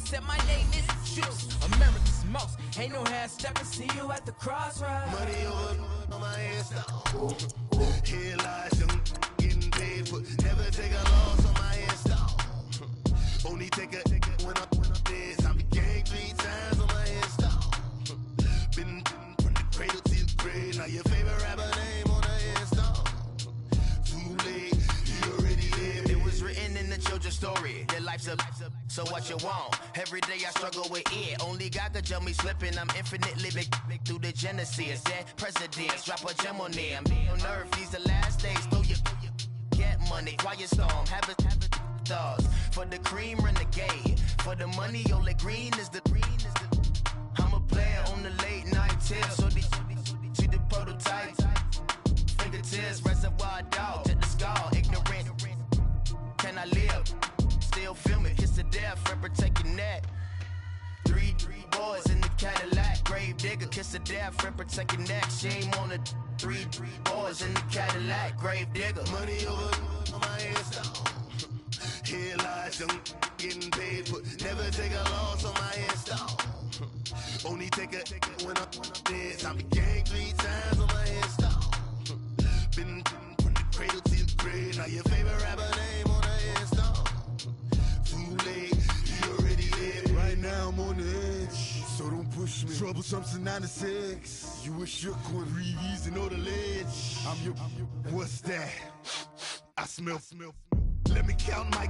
said my name is Juice, America's most. Ain't no half stepping, see you at the crossroads. Money over on my install. Here lies young getting paid, but never take a loss on my install. Only take a when I'm dead. I be gang 3 times on my install. Been from the cradle to the grave. Now your favorite rapper name on the install. Too late, you already lived. It was written in the children's story. Their life's a so what you want? Every day I struggle with it. Only God could tell me slipping. I'm infinitely big through the genesis. Dead presidents, drop a gem on them. On earth, these the last days. Throw your get money, quiet storm. Have it thoughts. For the cream, renegade. For the money, only green is the. I'm a player on the late night tip. So they see the prototype. Fingertips, reservoir dog. Check the skull, ignorant. Can I live? Still film it, kiss to death, friend protect your neck. Three boys in the Cadillac, grave digger, kiss to death, friend protect your neck. Shame on the three boys in the Cadillac, grave digger. Money over on my install. Here lies young getting paid, but never take a loss on my install. Only take a when I'm dead. I be gang 3 times on my install. Been from the cradle to the grave. Now your favorite rapper name on the install. Too late, you already lived. Right now I'm on the edge, so don't push me. Troublesome to 9 to 6. You wish you could breathe easy, know the ledge. I'm your. What's that? I smell. Let me count my.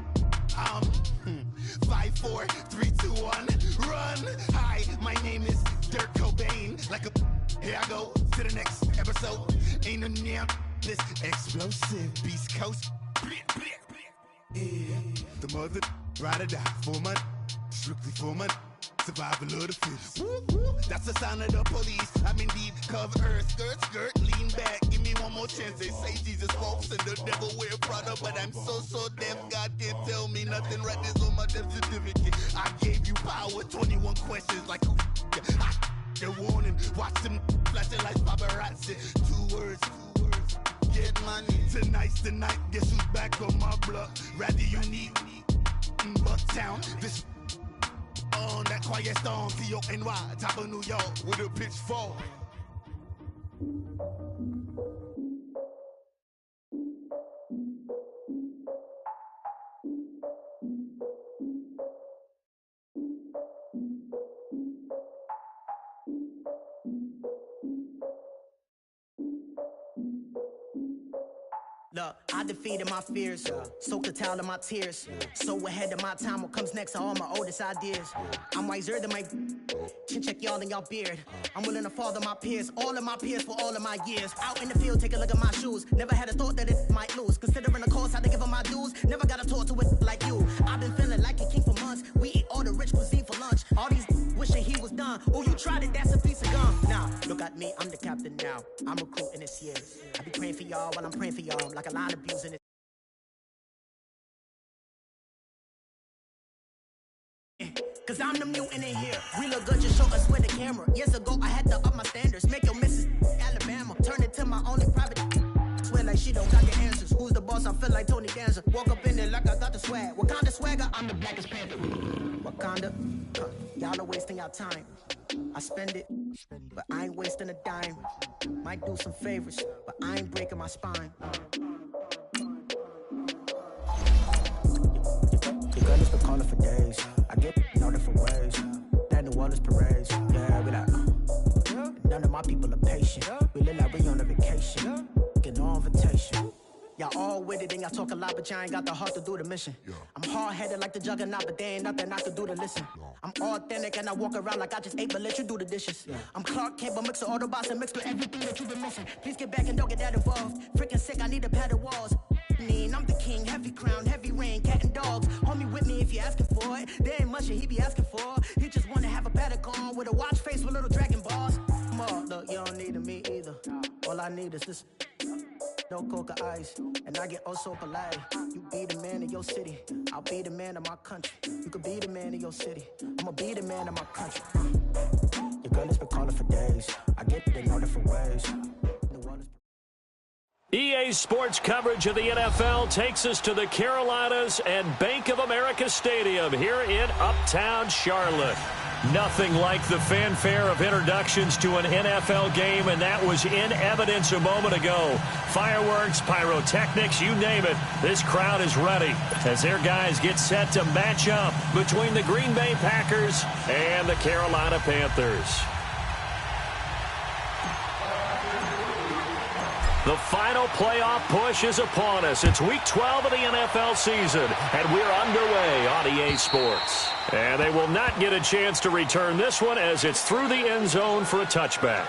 5, 4, 3, 2, 1, run. Hi, my name is Dirk Cobain. Like a. Here I go to the next episode. Ain't no damn this explosive Beast Coast. Yeah. The mother ride or die for my strictly for my survival of the fittest. That's the sound of the police. I'm indeed cover earth, skirt, lean back. Give me one more chance. They say Jesus walks and the devil wear Prada, but I'm so deaf. God can't tell me nothing. Right there's on my death certificate. I gave you power. 21 questions like who? They're warning. Watch them flashing like paparazzi. 2 words. Get money. Tonight's the night. Guess who's back on my block? Rather unique. Bucktown. This on that quiet storm. T-O-N-Y. Top of New York with a pitchfork. Look, I defeated my fears, soaked the towel of my tears. So ahead of my time, what comes next are all my oldest ideas. I'm wiser than my chin check y'all in y'all beard. I'm willing to father my peers, all of my peers for all of my years. Out in the field, take a look at my shoes. Never had a thought that it might lose. Considering the cost, I had to give them my dues. Never got to talk to it like you. I've been feeling like a king for months. We eat all the rich cuisine for lunch. All these wishing he was done. Oh, you tried it, that's a piece of gum. Now, look at me, I'm the captain now. I'm recruiting this year. I be praying for y'all while I'm praying for y'all. Like a line abusing it. Cause I'm the mutant in here. We look good, just show us where the camera. Years ago, I had to up my standards. Make your missus Alabama. Turn it to my only private. Swear like she don't got the answers. Who's the boss? I feel like Tony Danza. Walk up in there like I got the swag. Wakanda swagger, I'm the blackest panther. Wakanda, y'all are wasting your time. I spend it, but I ain't wasting a dime. Might do some favors, but I ain't breaking my spine. Your girl has been calling for days. I get in different ways. That New Orleans parades. Yeah, we like, none of my people are patient. We live like we on a vacation. Get no invitation. Y'all all with it and y'all talk a lot, but y'all ain't got the heart to do the mission. I'm hard-headed like the juggernaut, but there ain't nothing I can do to listen. I'm authentic and I walk around like I just ate, but let you do the dishes. I'm Clark Kent, but mix the Autobots and mix with everything that you've been missing. Please get back and don't get that involved. Freaking sick, I need a pad of walls. I'm the king, heavy crown, heavy rain, cat and dogs. Homie with me if you're asking for it. There ain't much that he be asking for. He just wanna have a paddock on with a watch face with little dragon balls. Look, you don't need me either. All I need is this. No coca ice, and I get oh so polite. You be the man of your city, I'll be the man of my country. You could be the man of your city, I'ma be the man of my country. Your girl has been calling for days. I get that in all different ways. EA Sports coverage of the NFL takes us to the Carolinas and Bank of America Stadium here in Uptown Charlotte. Nothing like the fanfare of introductions to an NFL game, and that was in evidence a moment ago. Fireworks, pyrotechnics, you name it, this crowd is ready as their guys get set to match up between the Green Bay Packers and the Carolina Panthers. The final playoff push is upon us. It's Week 12 of the NFL season, and we're underway on EA Sports. And they will not get a chance to return this one as it's through the end zone for a touchback.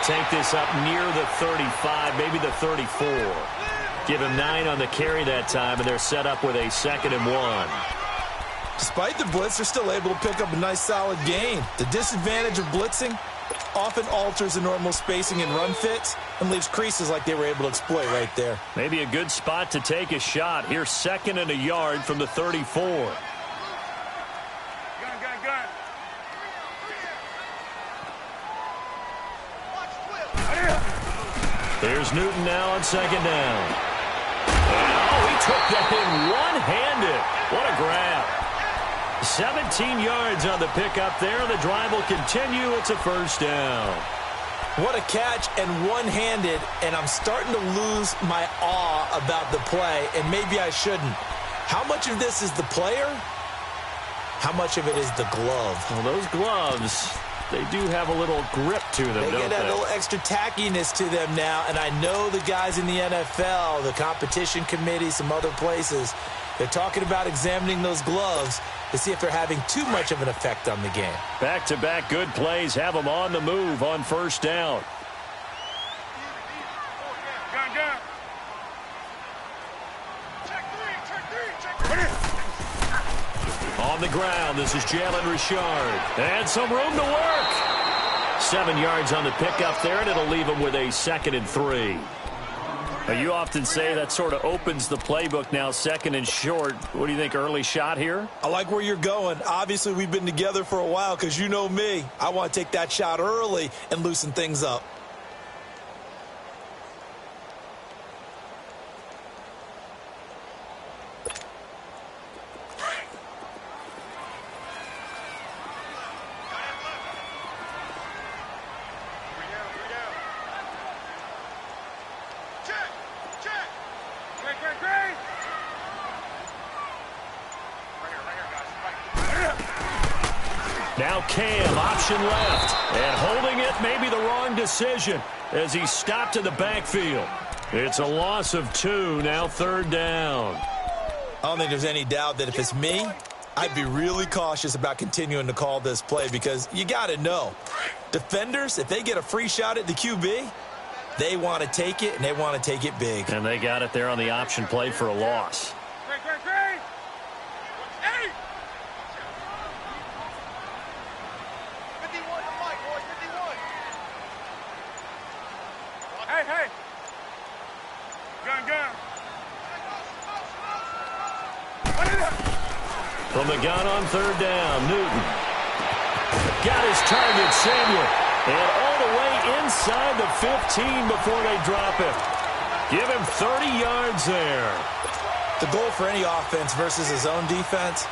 Take this up near the 35, maybe the 34. Give him 9 on the carry that time, and they're set up with a 2nd and 1. Despite the blitz, they're still able to pick up a nice solid gain. The disadvantage of blitzing often alters the normal spacing and run fits and leaves creases like they were able to exploit right there. Maybe a good spot to take a shot. Here's 2nd and a yard from the 34. Here's Newton now on 2nd down. Oh, he took that in one-handed. What a grab. 17 yards on the pickup there. The drive will continue. It's a 1st down. What a catch and one-handed, and I'm starting to lose my awe about the play, and maybe I shouldn't. How much of this is the player? How much of it is the glove? Well, those gloves, they do have a little grip to them, don't they? They get a little extra tackiness to them now, and I know the guys in the NFL, the competition committee, some other places, they're talking about examining those gloves to see if they're having too much of an effect on the game. Back-to-back good plays have them on the move on 1st down. On the ground, this is Jalen Richard. And some room to work. 7 yards on the pickup there, and it'll leave him with a 2nd and 3. Now, you often say that sort of opens the playbook now, 2nd and short. What do you think, early shot here? I like where you're going. Obviously, we've been together for a while because you know me. I want to take that shot early and loosen things up. Now Cam, option left, and holding it may be the wrong decision as he stopped in the backfield. It's a loss of 2, now 3rd down. I don't think there's any doubt that if it's me, I'd be really cautious about continuing to call this play because you got to know, defenders, if they get a free shot at the QB, they want to take it, and they want to take it big. And they got it there on the option play for a loss. From the gun on 3rd down, Newton. Got his target, Samuel. And all the way inside the 15 before they drop it. Give him 30 yards there. The goal for any offense versus his own defense,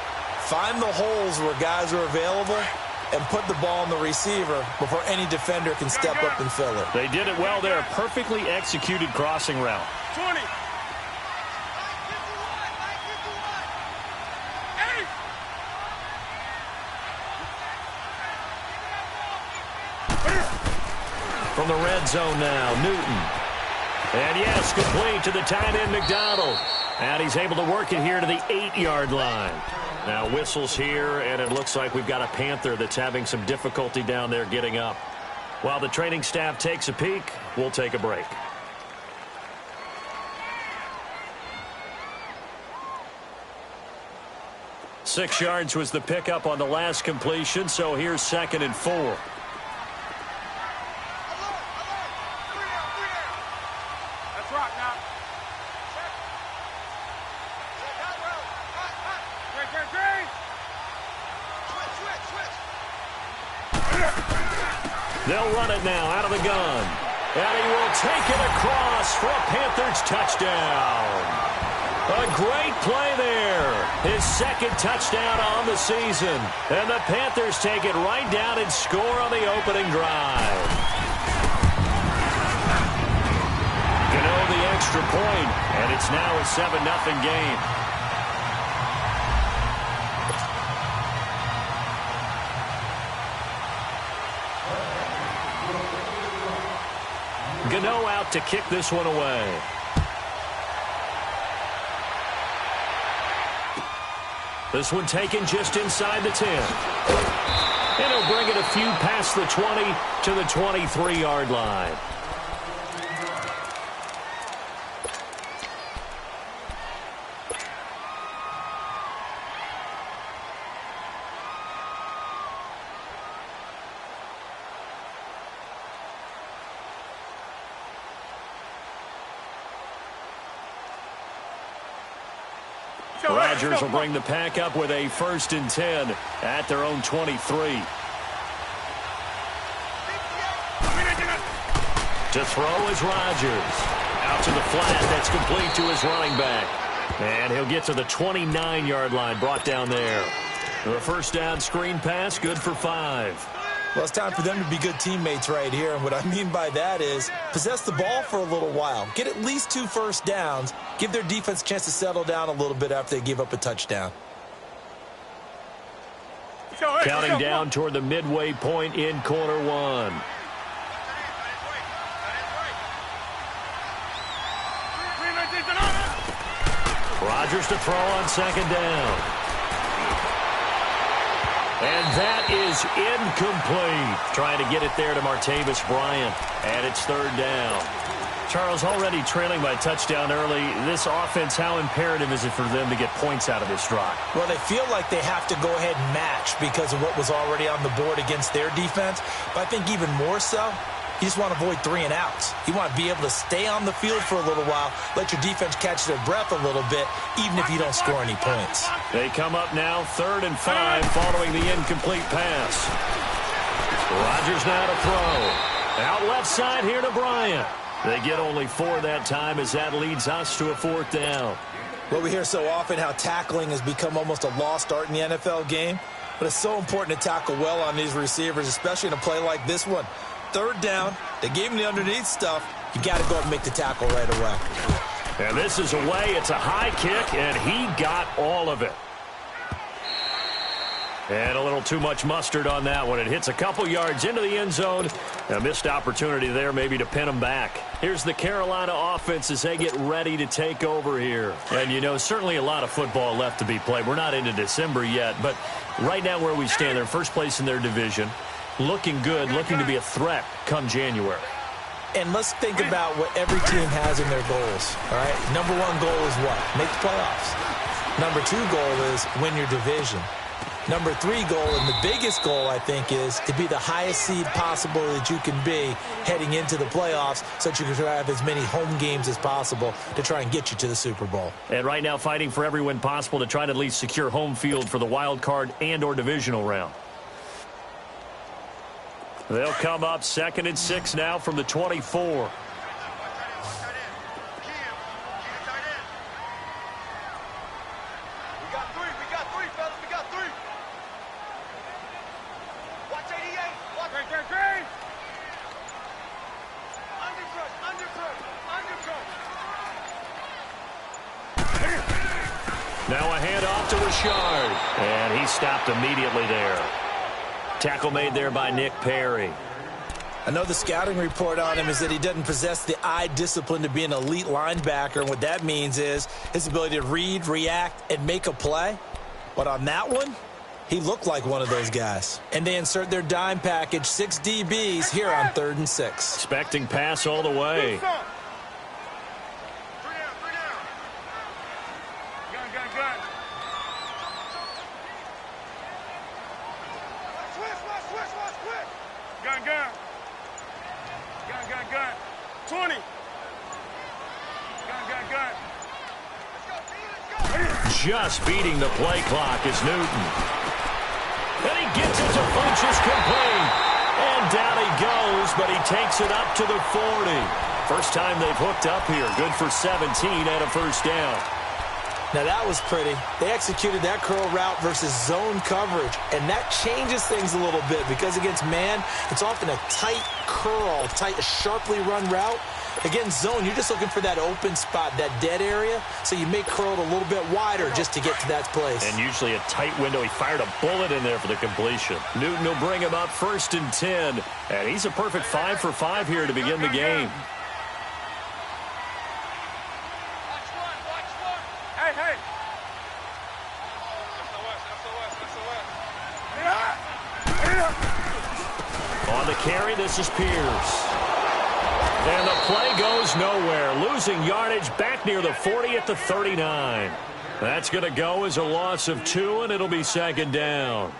find the holes where guys are available and put the ball on the receiver before any defender can step up and fill it. They did it well there. Perfectly executed crossing route. 20. From the red zone now, Newton. And yes, complete to the tight end, McDonald. And he's able to work it here to the 8-yard line. Now whistles here, and it looks like we've got a Panther that's having some difficulty down there getting up. While the training staff takes a peek, we'll take a break. Six yards was the pickup on the last completion, so here's 2nd and 4. They'll run it now out of the gun. And he will take it across for a Panthers touchdown. A great play there. His 2nd touchdown on the season. And the Panthers take it right down and score on the opening drive. Gano the extra point, and it's now a 7-0 game. Gano out to kick this one away. This one taken just inside the 10. And he'll bring it a few past the 20 to the 23-yard line. Rodgers will bring the pack up with a 1st and 10 at their own 23. To throw is Rodgers. Out to the flat. That's complete to his running back. And he'll get to the 29-yard line, brought down there. The first down screen pass, good for 5. Well, it's time for them to be good teammates right here. And what I mean by that is possess the ball for a little while. Get at least 2 first downs. Give their defense a chance to settle down a little bit after they give up a touchdown. Counting down toward the midway point in quarter 1. Rodgers to throw on 2nd down. And that is incomplete. Trying to get it there to Martavis Bryant. And it's 3rd down. Charles, already trailing by touchdown early. This offense, how imperative is it for them to get points out of this drive? Well, they feel like they have to go ahead and match because of what was already on the board against their defense. But I think even more so, you just want to avoid 3 and outs. You want to be able to stay on the field for a little while, let your defense catch their breath a little bit, even if you don't score any points. They come up now 3rd and 5 following the incomplete pass. Rodgers now to throw. Out left side here to Bryant. They get only 4 that time as that leads us to a 4th down. Well, we hear so often how tackling has become almost a lost art in the NFL game, but it's so important to tackle well on these receivers, especially in a play like this one. 3rd down, they gave him the underneath stuff. You got to go and make the tackle right away. And this is away. It's a high kick, and he got all of it. And a little too much mustard on that one. It hits a couple yards into the end zone. A missed opportunity there maybe to pin him back. Here's the Carolina offense as they get ready to take over here. And, you know, certainly a lot of football left to be played. We're not into December yet, but right now where we stand, they're first place in their division. Looking good, looking to be a threat come January. And let's think about what every team has in their goals, all right? Number 1 goal is what? Make the playoffs. Number 2 goal is win your division. Number 3 goal, and the biggest goal, I think, is to be the highest seed possible that you can be heading into the playoffs so that you can have as many home games as possible to try and get you to the Super Bowl. And right now fighting for every win possible to try to at least secure home field for the wild card and or divisional round. They'll come up 2nd and 6 now from the 24. Now a handoff to Richard, and he stopped immediately there. Tackle made there by Nick Perry. I know the scouting report on him is that he doesn't possess the eye discipline to be an elite linebacker, and what that means is his ability to read, react, and make a play. But on that one, he looked like one of those guys. And they insert their dime package, 6 DBs here on 3rd and 6. Expecting pass all the way. Gun. 20. Gun. Just beating the play clock is Newton. And he gets it to Funchess complete. And down he goes, but he takes it up to the 40. First time they've hooked up here. Good for 17 and a first down. Now that was pretty. They executed that curl route versus zone coverage, and that changes things a little bit because against man, it's often a tight curl, a sharply run route. Against zone, you're just looking for that open spot, that dead area, so you make curl a little bit wider just to get to that place. And usually a tight window. He fired a bullet in there for the completion. Newton will bring him up 1st and 10, and he's a perfect 5 for 5 here to begin the game. Hey. On the carry, this is Pierce. And the play goes nowhere. Losing yardage back near the 40 at the 39. That's going to go as a loss of 2, and it'll be 2nd down.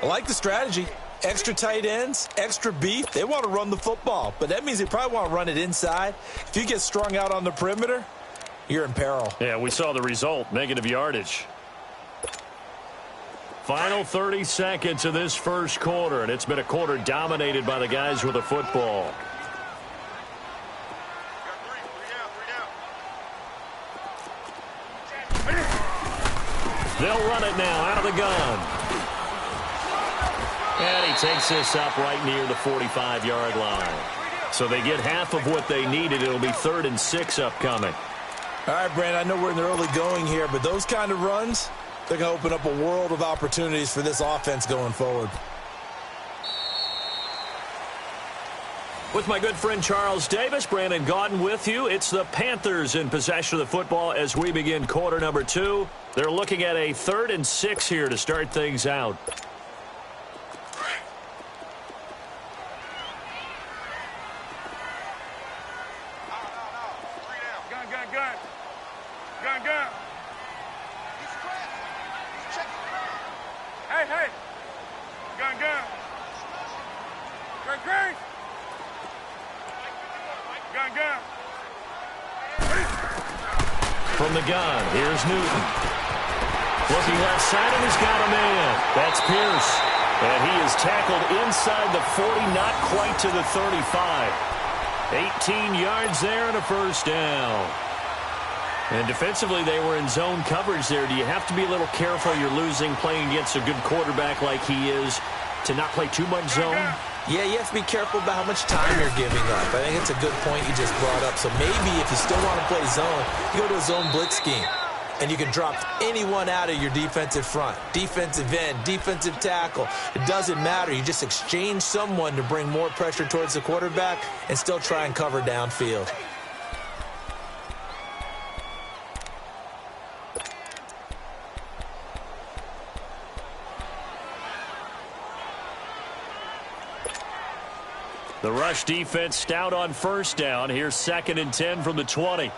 I like the strategy. Extra tight ends, extra beef. They want to run the football, but that means they probably want to run it inside. If you get strung out on the perimeter, you're in peril. Yeah, we saw the result, negative yardage. Final 30 seconds of this first quarter, and it's been a quarter dominated by the guys with the football. They'll run it now out of the gun. And he takes this up right near the 45-yard line. So they get half of what they needed. It'll be 3rd and 6 upcoming. All right, Brandon, I know we're in the early going here, but those kind of runs, they're going to open up a world of opportunities for this offense going forward. With my good friend Charles Davis, Brandon Gaudin with you. It's the Panthers in possession of the football as we begin quarter number 2. They're looking at a 3rd and 6 here to start things out. Gun. Hey. Gun. Gun. From the gun, here's Newton. Looking left side, and he's got a man. That's Pierce. And he is tackled inside the 40, not quite to the 35. 18 yards there and a first down. And defensively, they were in zone coverage there. Do you have to be a little careful? You're losing, playing against a good quarterback like he is, to not play too much zone? Yeah, you have to be careful about how much time you're giving up. I think it's a good point you just brought up. So maybe if you still want to play zone, you go to a zone blitz scheme. And you can drop anyone out of your defensive front. Defensive end, defensive tackle. It doesn't matter. You just exchange someone to bring more pressure towards the quarterback and still try and cover downfield. The rush defense stout on first down. Here's 2nd and 10 from the 20.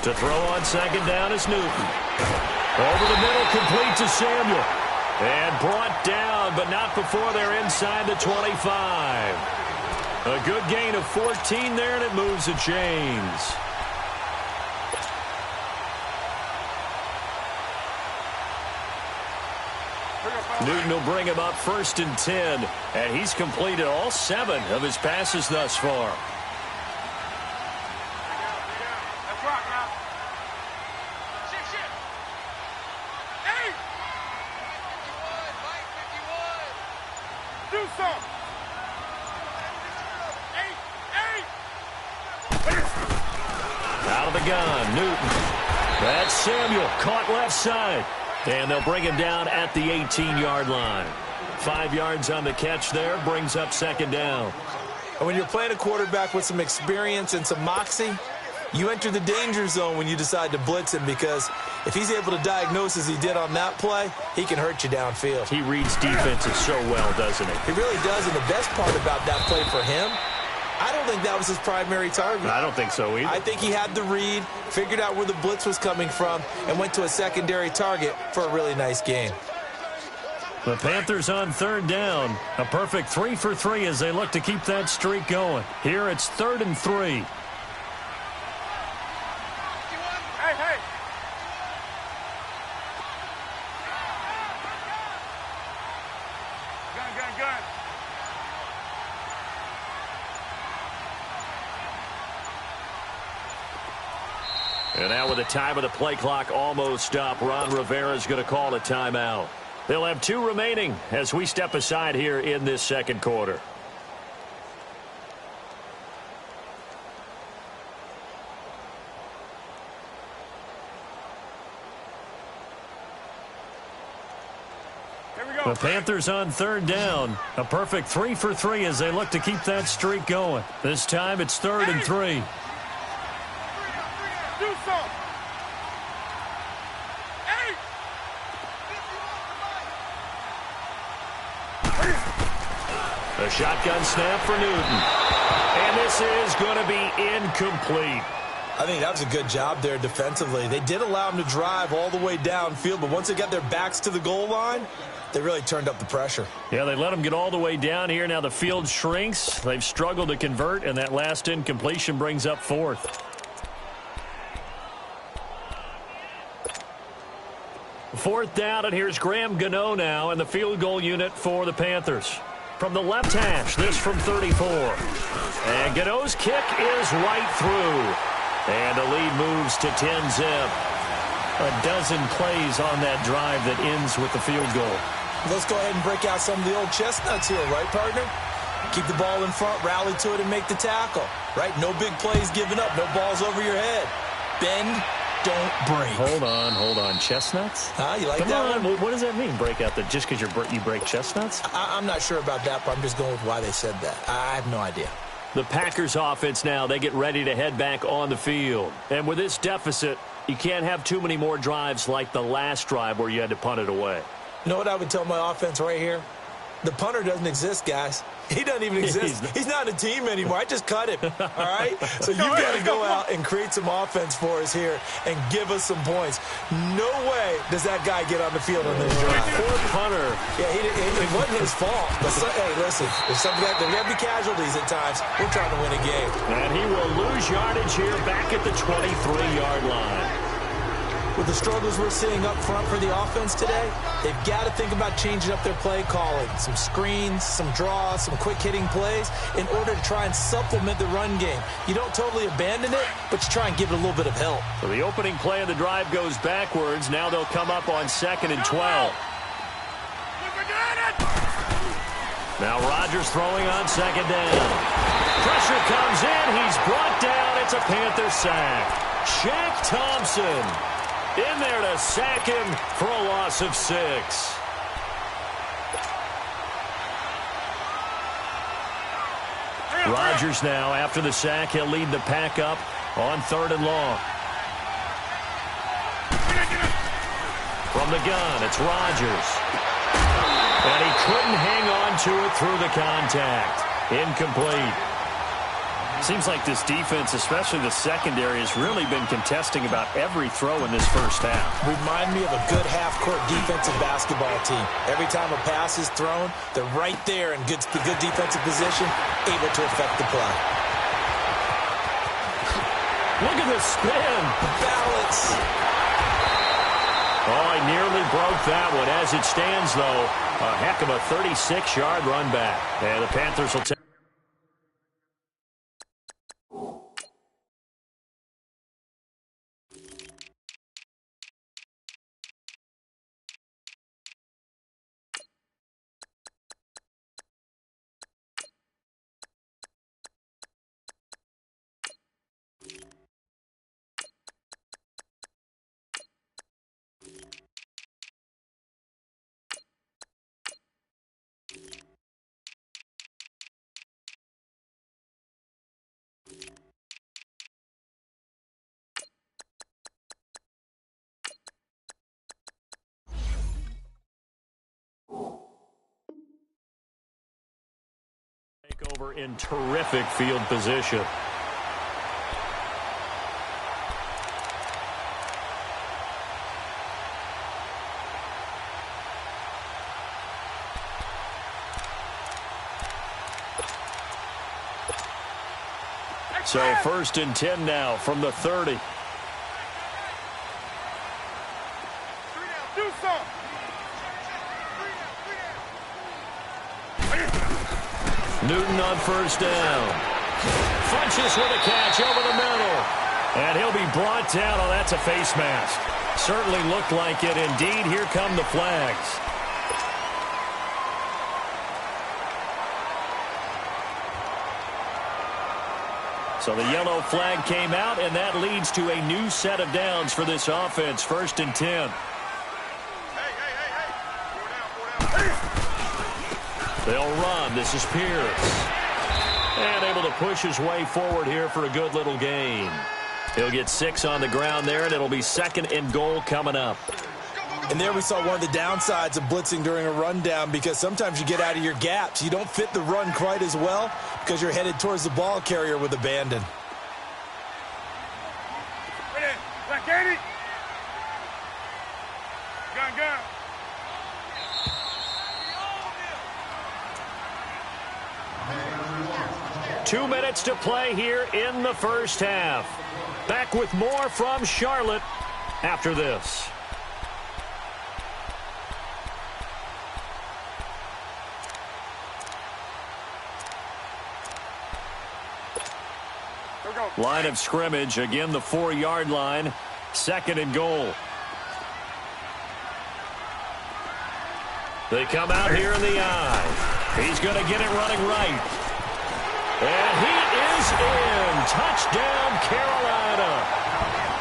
To throw on 2nd down is Newton. Over the middle, complete to Samuel. And brought down, but not before they're inside the 25. A good gain of 14 there, and it moves the chains. Newton will bring him up 1st and 10, and he's completed all 7 of his passes thus far. the gun, Newton. That's Samuel, caught left side. And they'll bring him down at the 18-yard line. 5 yards on the catch there, brings up second down. And when you're playing a quarterback with some experience and some moxie, you enter the danger zone when you decide to blitz him, because if he's able to diagnose as he did on that play, he can hurt you downfield. He reads defenses so well, doesn't he? He really does, and the best part about that play for him, I don't think that was his primary target. I don't think so either. I think he had the read, figured out where the blitz was coming from, and went to a secondary target for a really nice game. The Panthers on third down. A perfect 3 for 3 as they look to keep that streak going. Here it's 3rd and 3. Hey, hey. Gun. And now with the time of the play clock almost up, Ron Rivera's going to call a timeout. They'll have 2 remaining as we step aside here in this second quarter. Here we go. The Panthers on third down. A perfect 3 for 3 as they look to keep that streak going. This time it's 3rd and 3. Do something. Hey. A shotgun snap for Newton. And this is going to be incomplete. I think that was a good job there defensively. They did allow him to drive all the way downfield, but once they got their backs to the goal line, they really turned up the pressure. Yeah, they let him get all the way down here. Now the field shrinks. They've struggled to convert, and that last incompletion brings up 4th. 4th down, and here's Graham Gano now in the field goal unit for the Panthers. From the left hash, this from 34. And Gano's kick is right through. And the lead moves to 10-zip. A dozen plays on that drive that ends with the field goal. Let's go ahead and break out some of the old chestnuts here, right, partner? Keep the ball in front, rally to it, and make the tackle, right? No big plays given up, no balls over your head. Bend, don't break. Hold on. Chestnuts? You like Come that on. one? What does that mean, break out the just because you break chestnuts? I'm not sure about that, but I'm just going with why they said that. I have no idea. The Packers offense now, they get ready to head back on the field. And with this deficit, you can't have too many more drives like the last drive where you had to punt it away. You know what I would tell my offense right here? The punter doesn't exist, guys. He doesn't even exist. He's not a team anymore. I just cut him, all right? So you've got to go out and create some offense for us here and give us some points. No way does that guy get on the field on this drive. Poor punter. Yeah, it wasn't his fault. But hey, listen, there's something there got to be casualties at times. We're trying to win a game. And he will lose yardage here back at the 23-yard line. With the struggles we're seeing up front for the offense today, they've got to think about changing up their play calling. Some screens, some draws, some quick-hitting plays in order to try and supplement the run game. You don't totally abandon it, but you try and give it a little bit of help. So the opening play of the drive goes backwards. Now they'll come up on 2nd and 12. Now Rodgers throwing on 2nd down. Pressure comes in. He's brought down. It's a Panther sack. Shaq Thompson in there to sack him for a loss of 6. Rodgers now, after the sack, he'll lead the pack up on 3rd and long. From the gun, it's Rodgers. And he couldn't hang on to it through the contact. Incomplete. Seems like this defense, especially the secondary, has really been contesting about every throw in this first half. Remind me of a good half-court defensive basketball team. Every time a pass is thrown, they're right there in good defensive position, able to affect the play. Look at the spin. Balance. Oh, I nearly broke that one. As it stands, though, a heck of a 36-yard run back. And the Panthers will take. Over in terrific field position. So 1st and 10 now from the 30. Do something. Newton on 1st down. Funches with a catch over the middle. And he'll be brought down. Oh, that's a face mask. Certainly looked like it. Indeed, here come the flags. So the yellow flag came out, and that leads to a new set of downs for this offense. 1st and 10. They'll run. This is Pierce. And able to push his way forward here for a good little gain. He'll get 6 on the ground there, and it'll be 2nd and goal coming up. And there we saw one of the downsides of blitzing during a rundown, because sometimes you get out of your gaps. You don't fit the run quite as well because you're headed towards the ball carrier with abandon. Katie. Gun. 2 minutes to play here in the first half. Back with more from Charlotte after this. Line of scrimmage, again the 4-yard line, 2nd and goal. They come out here in the eye. He's going to get it running right. And he is in. Touchdown, Carolina.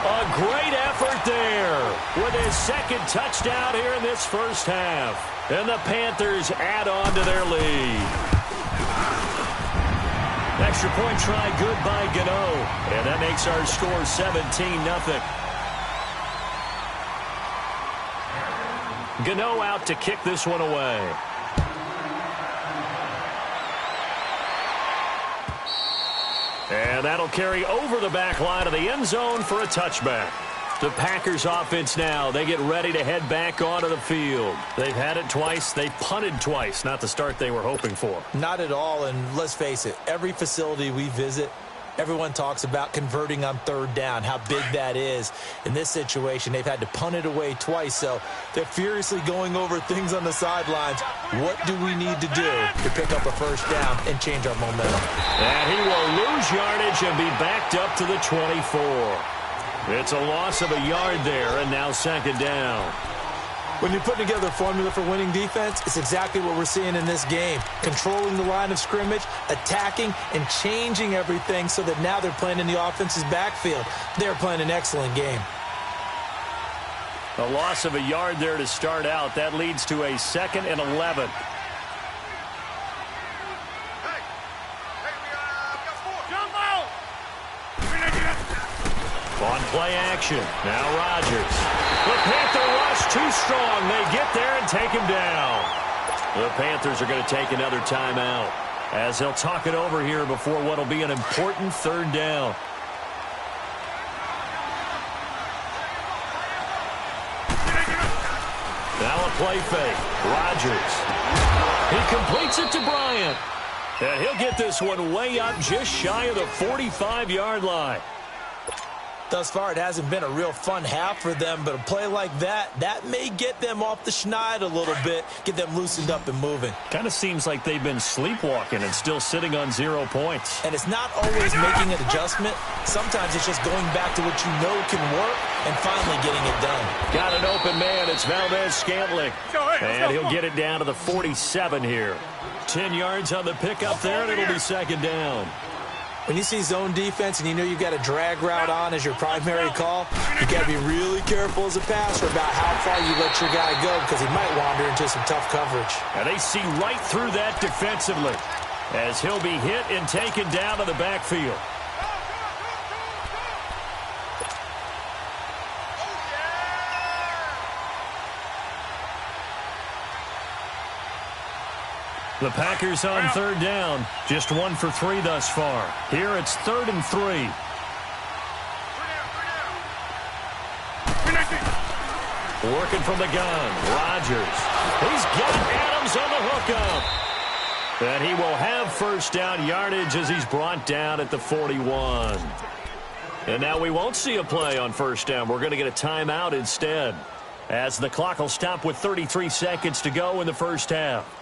A great effort there with his 2nd touchdown here in this first half. And the Panthers add on to their lead. Extra point try good by Gano. And that makes our score 17-0. Gano out to kick this one away. And that'll carry over the back line of the end zone for a touchback. The Packers offense now, they get ready to head back onto the field. They've had it twice. They've punted twice. Not the start they were hoping for. Not at all, and let's face it, every facility we visit, everyone talks about converting on 3rd down, how big that is. In this situation, they've had to punt it away twice, so they're furiously going over things on the sidelines. What do we need to do to pick up a 1st down and change our momentum? And he will lose yardage and be backed up to the 24. It's a loss of a yard there, and now 2nd down. When you're putting together a formula for winning defense, it's exactly what we're seeing in this game. Controlling the line of scrimmage, attacking, and changing everything so that now they're playing in the offense's backfield. They're playing an excellent game. A loss of a yard there to start out. That leads to a 2nd and 11. On play action. Now Rodgers. The Panther rush too strong. They get there and take him down. The Panthers are going to take another timeout as they'll talk it over here before what will be an important 3rd down. Now a play fake. Rodgers. He completes it to Bryant. And he'll get this one way up just shy of the 45-yard line. Thus far, it hasn't been a real fun half for them, but a play like that may get them off the schneid a little bit, get them loosened up and moving. Kind of seems like they've been sleepwalking and still sitting on 0 points. And it's not always making an adjustment. Sometimes it's just going back to what you know can work and finally getting it done. Got an open man. It's Valdez-Scantling. And he'll get it down to the 47 here. 10 yards on the pickup there, and it'll be 2nd down. When you see zone defense and you know you've got a drag route on as your primary call, you got to be really careful as a passer about how far you let your guy go because he might wander into some tough coverage. And they see right through that defensively as he'll be hit and taken down to the backfield. The Packers on third down. Just 1 for 3 thus far. Here it's 3rd and 3. Working from the gun. Rodgers. He's got Adams on the hookup. And he will have first down yardage as he's brought down at the 41. And now we won't see a play on first down. We're going to get a timeout instead, as the clock will stop with 33 seconds to go in the first half.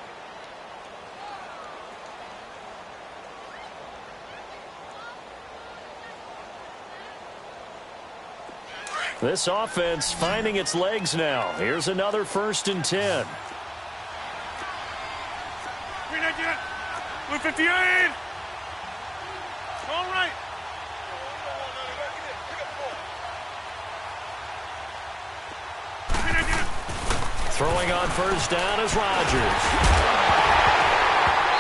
This offense finding its legs now. Here's another 1st and 10. 158. All right. Throwing on first down is Rodgers.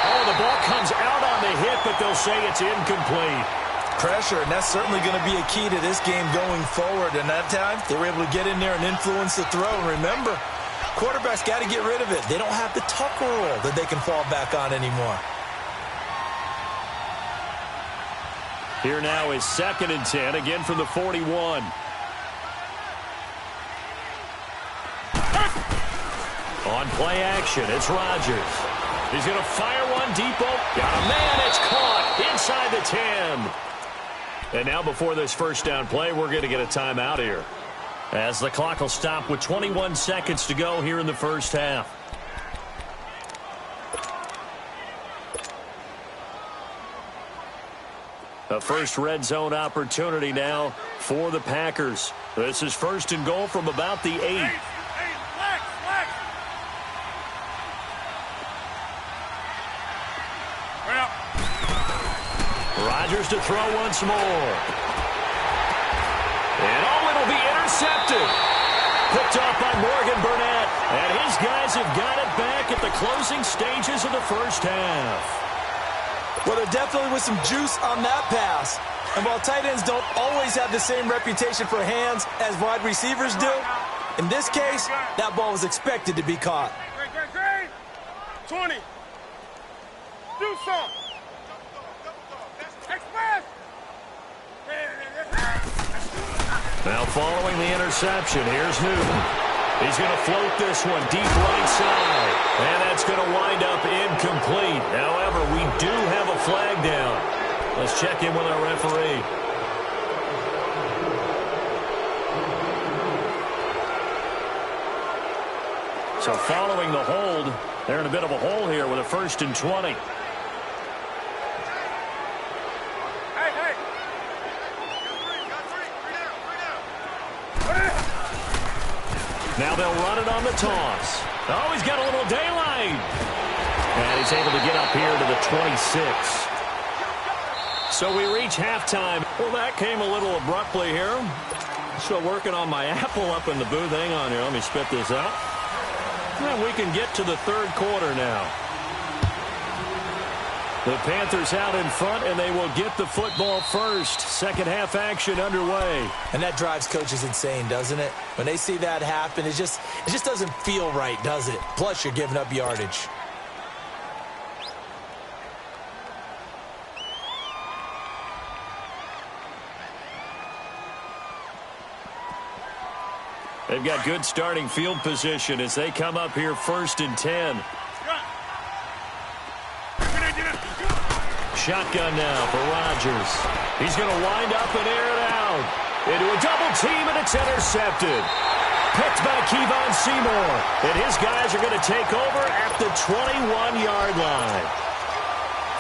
Oh, the ball comes out on the hit, but they'll say it's incomplete. Pressure, and that's certainly going to be a key to this game going forward. And that time, they were able to get in there and influence the throw. And remember, quarterbacks got to get rid of it. They don't have the tuck rule that they can fall back on anymore. Here now is 2nd and 10, again from the 41. On play action, it's Rodgers. He's going to fire one deep. Got a man, it's caught inside the 10. And now before this first down play, we're going to get a timeout here, as the clock will stop with 21 seconds to go here in the first half. A first red zone opportunity now for the Packers. This is 1st and goal from about the 8. Rodgers to throw once more. And it'll be intercepted. Picked off by Morgan Burnett. And his guys have got it back at the closing stages of the first half. Well, there definitely was some juice on that pass. And while tight ends don't always have the same reputation for hands as wide receivers do, in this case, that ball was expected to be caught. 20. Do something. Now following the interception, here's Newton. He's going to float this one deep right side. And that's going to wind up incomplete. However, we do have a flag down. Let's check in with our referee. So following the hold, they're in a bit of a hole here with a 1st and 20. Now they'll run it on the toss. Oh, he's got a little daylight. And he's able to get up here to the 26. So we reach halftime. Well, that came a little abruptly here. Still working on my apple up in the booth. Hang on here. Let me spit this out. And we can get to the 3rd quarter now. The Panthers out in front, and they will get the football first. Second half action underway. And that drives coaches insane, doesn't it? When they see that happen, it just doesn't feel right, does it? Plus, you're giving up yardage. They've got good starting field position as they come up here 1st and 10. Shotgun now for Rodgers. He's going to wind up and air it out. Into a double team, and it's intercepted. Picked by Kevon Seymour. And his guys are going to take over at the 21-yard line.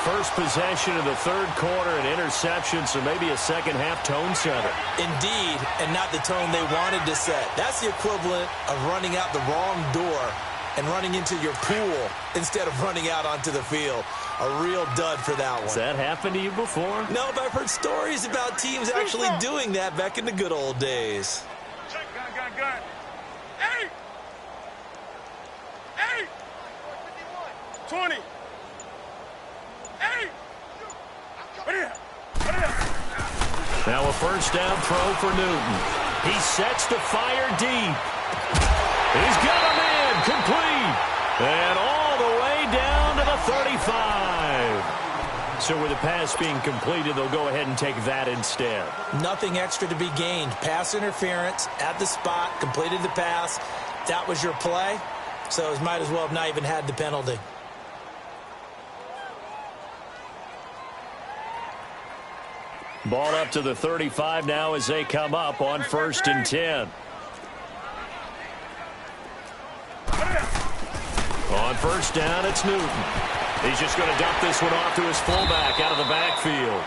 First possession of the 3rd quarter, an interception, so maybe a second-half tone setter. Indeed, and not the tone they wanted to set. That's the equivalent of running out the wrong door and running into your pool instead of running out onto the field. A real dud for that one. Has that happened to you before? No, but I've heard stories about teams actually doing that back in the good old days. Gun. Hey! 20. Hey! Now a first down throw for Newton. He sets to fire deep. He's got a man complete. And all the way down to the 35. So with the pass being completed, they'll go ahead and take that instead. Nothing extra to be gained. Pass interference at the spot, completed the pass. That was your play, so it might as well have not even had the penalty. Ball up to the 35 now as they come up on 1st and 10. On 1st down, it's Newton. He's just going to dump this one off to his fullback out of the backfield.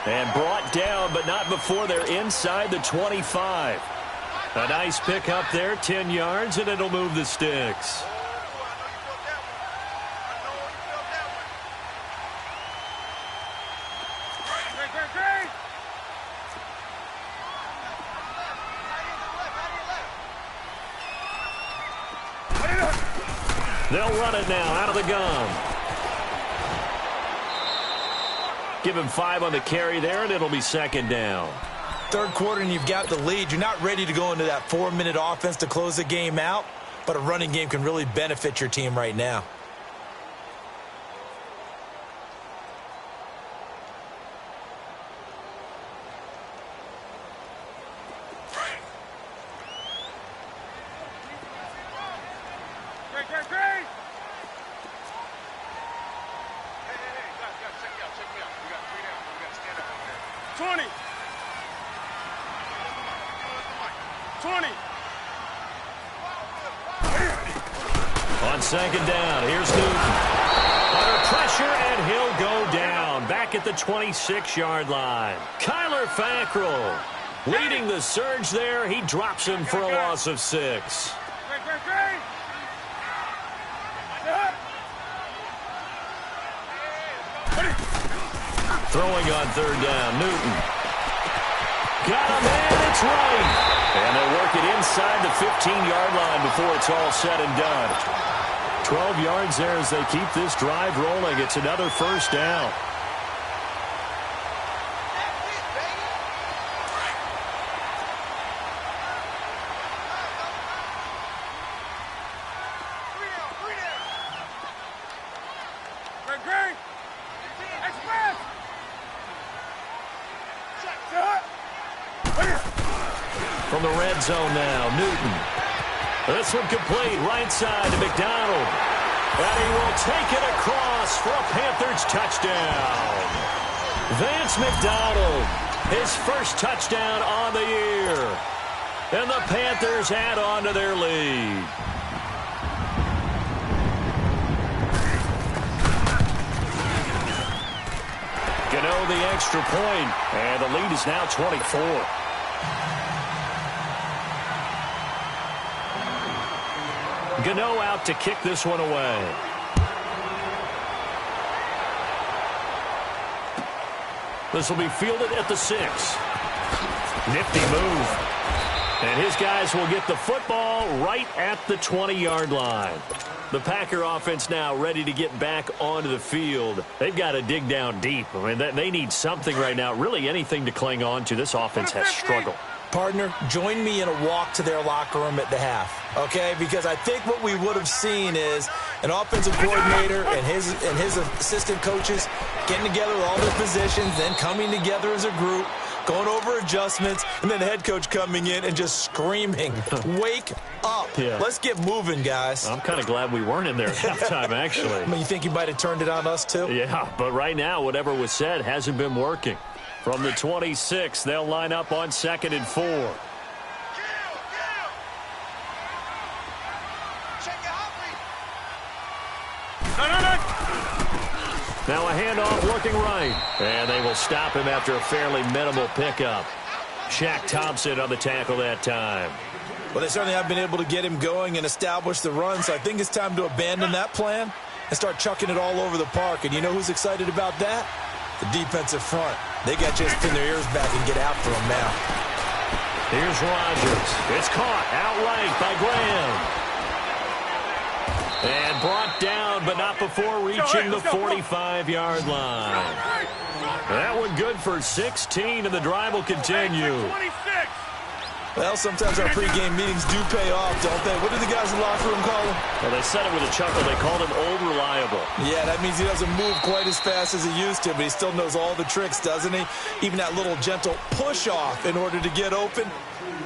And brought down, but not before they're inside the 25. A nice pick up there, 10 yards, and it'll move the sticks. They'll run it now out of the gun. Give him 5 on the carry there, and it'll be 2nd down. 3rd quarter, and you've got the lead. You're not ready to go into that 4-minute offense to close the game out, but a running game can really benefit your team right now. Great. 20. 20. On 2nd down, here's Newton. Under pressure, and he'll go down. Back at the 26-yard line. Kyler Fackrell leading the surge there. He drops him for a loss of 6. Great. Throwing on 3rd down, Newton. Got him, and it's right. And they'll work it inside the 15-yard line before it's all said and done. 12 yards there as they keep this drive rolling. It's another 1st down. Great. Express. From the red zone now, Newton. This one complete, right side to McDonald. And he will take it across for a Panthers touchdown. Vance McDonald, his first touchdown on the year. And the Panthers add on to their lead. Gano the extra point, and the lead is now 24. Gano out to kick this one away. This will be fielded at the 6. Nifty move. And his guys will get the football right at the 20-yard line. The Packer offense now ready to get back onto the field. They've got to dig down deep. I mean, they need something right now, really anything to cling on to. This offense has struggled. Partner, join me in a walk to their locker room at the half, okay? Because I think what we would have seen is an offensive coordinator and his assistant coaches getting together with all their positions, then coming together as a group, going over adjustments, and then the head coach coming in and just screaming, wake up. Yeah. Let's get moving, guys. I'm kind of glad we weren't in there at halftime, actually. I mean, you think you might have turned it on us, too? Yeah, but right now, whatever was said hasn't been working. From the 26, they'll line up on 2nd and 4. Now a handoff looking right. And they will stop him after a fairly minimal pickup. Shaq Thompson on the tackle that time. Well, they certainly have been able to get him going and establish the run, so I think it's time to abandon that plan and start chucking it all over the park. And you know who's excited about that? The defensive front. They got a chance to pin their ears back and get after him now. Here's Rodgers. It's caught outright by Graham. And brought down, but not before reaching the 45-yard line. That one good for 16, and the drive will continue. Well, sometimes our pregame meetings do pay off, don't they? What do the guys in the locker room call him? Well, they said it with a chuckle. They called him Old Reliable. Yeah, that means he doesn't move quite as fast as he used to, but he still knows all the tricks, doesn't he? Even that little gentle push-off in order to get open,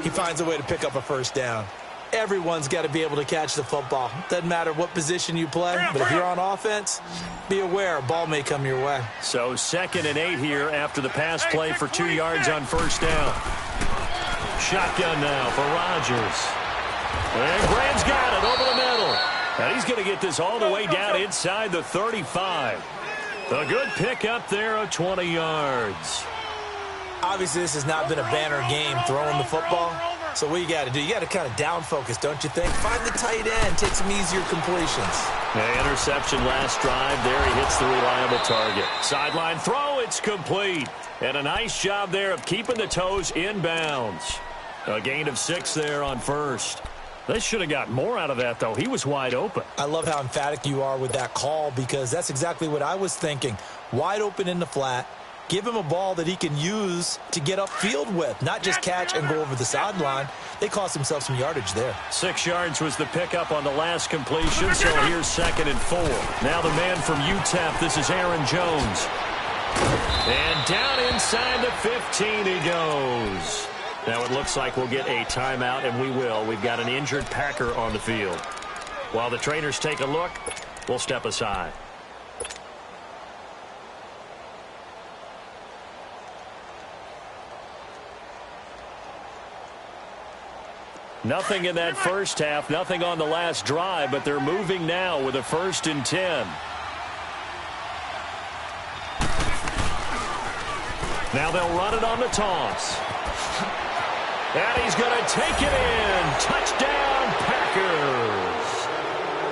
he finds a way to pick up a first down. Everyone's got to be able to catch the football. Doesn't matter what position you play, but if you're on offense, be aware a ball may come your way. So 2nd and 8 here after the pass play for 2 yards on first down. Shotgun now for Rodgers. And Graham's got it over the middle. And he's going to get this all the way down inside the 35. A good pickup there of 20 yards. Obviously, this has not been a banner game throwing the football. So what you got to do, you got to kind of down focus, don't you think? Find the tight end, take some easier completions. The interception last drive. There he hits the reliable target. Sideline throw, it's complete. And a nice job there of keeping the toes in bounds. A gain of 6 there on first. They should have got more out of that, though. He was wide open. I love how emphatic you are with that call because that's exactly what I was thinking. Wide open in the flat. Give him a ball that he can use to get upfield with, not just catch and go over the sideline. They cost themselves some yardage there. 6 yards was the pickup on the last completion, so here's 2nd and 4. Now the man from UTEP, this is Aaron Jones. And down inside the 15 he goes. Now it looks like we'll get a timeout, and we will. We've got an injured Packer on the field. While the trainers take a look, we'll step aside. Nothing in that first half, nothing on the last drive, but they're moving now with a 1st and 10. Now they'll run it on the toss. And he's going to take it in. Touchdown, Packers.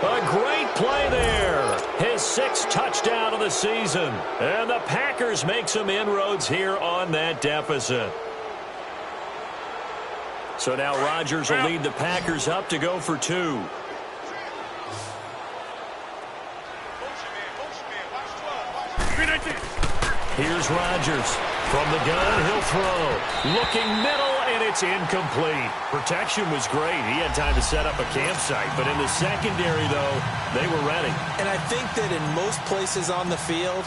A great play there. His 6th touchdown of the season. And the Packers make some inroads here on that deficit. So now Rodgers will lead the Packers up to go for 2. Here's Rodgers. From the gun, he'll throw. Looking middle, and it's incomplete. Protection was great. He had time to set up a campsite. But in the secondary, though, they were ready. And I think that in most places on the field,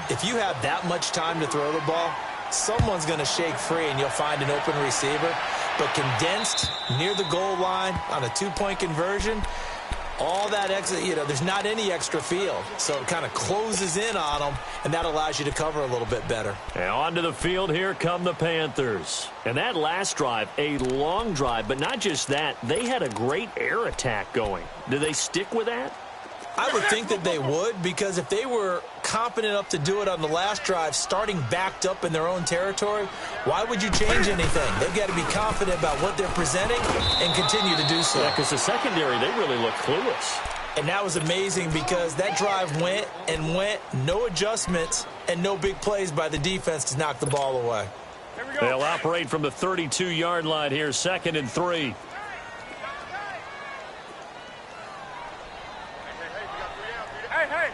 if you have that much time to throw the ball, someone's going to shake free, and you'll find an open receiver. But condensed near the goal line on a 2-point conversion, all that extra, there's not any extra field. So it kind of closes in on them, and that allows you to cover a little bit better. And onto the field, here come the Panthers. And that last drive, a long drive, but not just that, they had a great air attack going. Do they stick with that? I would think that they would, because if they were confident enough to do it on the last drive, starting backed up in their own territory, why would you change anything? They've got to be confident about what they're presenting and continue to do so. Yeah, because the secondary, they really look clueless. And that was amazing because that drive went and went, no adjustments, and no big plays by the defense to knock the ball away. They'll operate from the 32-yard line here, 2nd and 3. Hey.